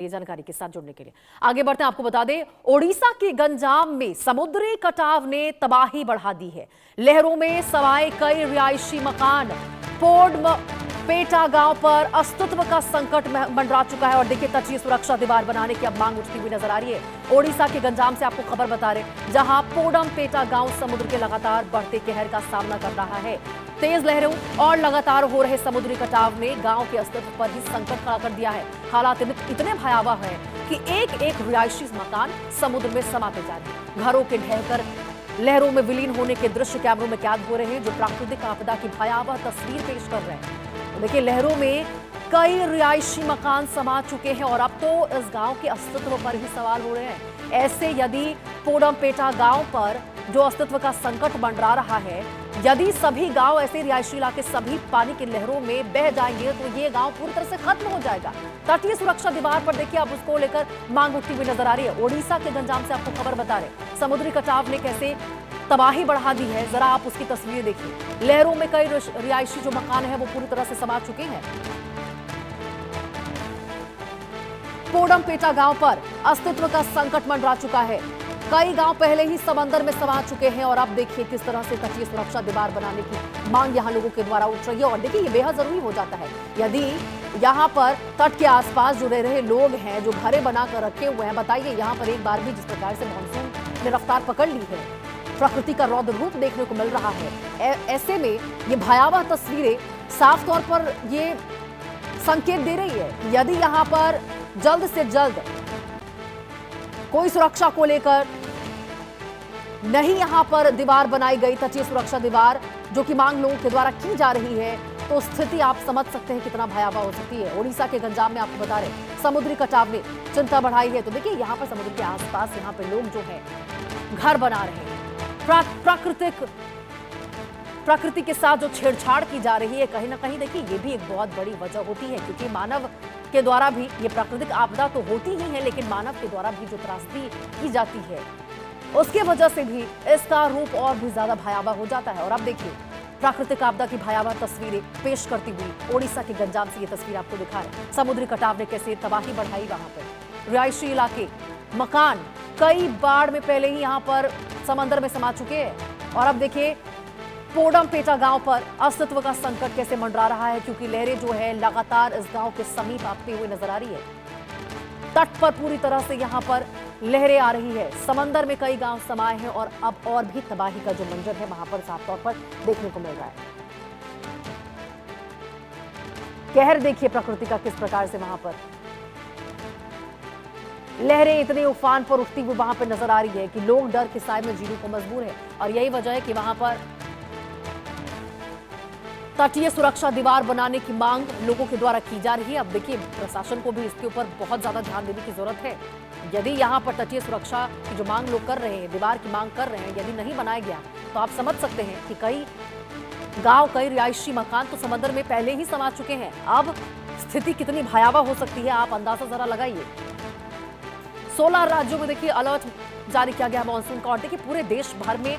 ये जानकारी के साथ जुड़ने के लिए आगे बढ़ते हैं। आपको बता दें, ओडिशा के गंजाम में समुद्री कटाव ने तबाही बढ़ा दी है। लहरों में सवाए कई रिहायशी मकान। पोडमपेटा गांव पर अस्तित्व का संकट मंडरा चुका है और देखिए तटीय सुरक्षा दीवार बनाने की अब मांग उठती हुई नजर आ रही है। ओडिशा के गंजाम से आपको खबर बता रहे, जहां पोडमपेटा गांव समुद्र के लगातार बढ़ते कहर का सामना कर रहा है। तेज लहरों और लगातार हो रहे समुद्री कटाव ने गांव के अस्तित्व पर ही संकट खड़ा कर दिया है। हालात इतने भयावह है कि एक एक रिहायशी मकान समुद्र में समाते जा रहे हैं। घरों के ढहकर लहरों में विलीन होने के दृश्य कैमरों में कैद हो रहे हैं, जो प्राकृतिक आपदा की भयावह तस्वीर पेश कर रहे हैं। तो देखिए, लहरों में कई रिहायशी मकान समा चुके हैं और अब तो इस गांव के अस्तित्व पर ही सवाल हो रहे हैं। ऐसे यदि पोडमपेटा गांव पर जो अस्तित्व का संकट मंडरा रहा है, यदि सभी गांव ऐसे रिहायशी इलाके सभी पानी की लहरों में बह जाएंगे तो ये गांव पूरी तरह से खत्म हो जाएगा। तटीय सुरक्षा दीवार पर देखिए, अब उसको लेकर मांग उठती हुई नजर आ रही है। ओडिशा के गंजाम से आपको खबर बता रहे, समुद्री कटाव ने कैसे तबाही बढ़ा दी है, जरा आप उसकी तस्वीर देखिए। लहरों में कई रिहायशी जो मकान है वो पूरी तरह से समा चुके हैं। पोडमपेटा गांव पर अस्तित्व का संकट मंडरा चुका है। कई गांव पहले ही समंदर में समा चुके हैं और अब देखिए किस तरह से तटीय सुरक्षा दीवार बनाने की मांग यहां लोगों के द्वारा उठ रही है। और देखिए, ये बेहद जरूरी हो जाता है यदि यहां पर तट के आसपास जो रह रहे लोग हैं, जो घरें बनाकर रखे हुए हैं। बताइए, यहां पर एक बार भी जिस प्रकार से मानसून ने रफ्तार पकड़ ली है, प्रकृति का रौद्र रूप देखने को मिल रहा है। ऐसे में ये भयावह तस्वीरें साफ तौर पर ये संकेत दे रही है, यदि यहां पर जल्द से जल्द कोई सुरक्षा को लेकर नहीं यहां पर दीवार बनाई गई, तटीय सुरक्षा दीवार जो कि मांग लोगों के द्वारा की जा रही है, तो स्थिति आप समझ सकते हैं कितना भयावह हो सकती है। ओडिशा के गंजाम में आपको बता रहे, समुद्री कटाव ने चिंता बढ़ाई है। तो देखिए, यहां पर समुद्र के आसपास यहां पर लोग जो है घर बना रहे हैं। प्रकृति के साथ जो छेड़छाड़ की जा रही है, कहीं ना कहीं देखिए ये भी एक बहुत बड़ी वजह होती है, क्योंकि मानव के द्वारा भी ये प्राकृतिक आपदा तो होती ही है, लेकिन मानव के द्वारा भी जो त्रासदी की जाती है उसकी वजह से भी इसका रूप और भी ज्यादा भयावह हो जाता है। और अब देखिए, प्राकृतिक आपदा की भयावह तस्वीरें पेश करती हुई ओडिशा के गंजाम से ये तस्वीर आपको दिखा रहे, समुद्री कटाव ने कैसे तबाही बढ़ाई। वहां पर रिहायशी इलाके, मकान कई बाढ़ में पहले ही यहां पर समंदर में समा चुके हैं और अब देखिए पोडमपेटा गांव पर अस्तित्व का संकट कैसे मंडरा रहा है, क्योंकि लहरें जो है लगातार इस गांव के समीप आती हुई नजर आ रही है। तट पर पूरी तरह से यहां पर लहरें आ रही है। समंदर में कई गांव समाये हैं और अब और भी तबाही का जो मंजर है वहां पर साफ तौर पर देखने को मिल रहा है। कहर देखिए प्रकृति का किस प्रकार से वहां पर लहरें इतने उफान पर उठती हुई वहां पर नजर आ रही है कि लोग डर के साए में जीने को मजबूर है। और यही वजह है कि वहां पर तटीय सुरक्षा दीवार बनाने की मांग लोगों के द्वारा की जा रही है। अब देखिए, प्रशासन को भी इसके ऊपर बहुत ज्यादा ध्यान देने की जरूरत है। यदि यहां पर तटीय सुरक्षा की जो मांग लोग कर रहे हैं, दीवार की मांग कर रहे हैं, यदि नहीं बनाया गया तो आप समझ सकते हैं कि कई गांव, कई रिहायशी मकान तो समंदर में पहले ही समा चुके हैं। अब स्थिति कितनी भयावह हो सकती है, आप अंदाजा जरा लगाइए। 16 राज्यों में देखिए अलर्ट जारी किया गया मानसून का और देखिए पूरे देश भर में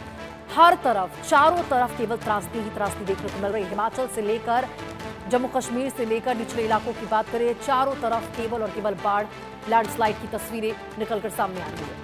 हर तरफ, चारों तरफ केवल त्रासदी ही त्रासदी देखने को मिल रही है। हिमाचल से लेकर जम्मू कश्मीर से लेकर निचले इलाकों की बात करें, चारों तरफ केवल और केवल बाढ़, लैंडस्लाइड की तस्वीरें निकलकर सामने आ रही है।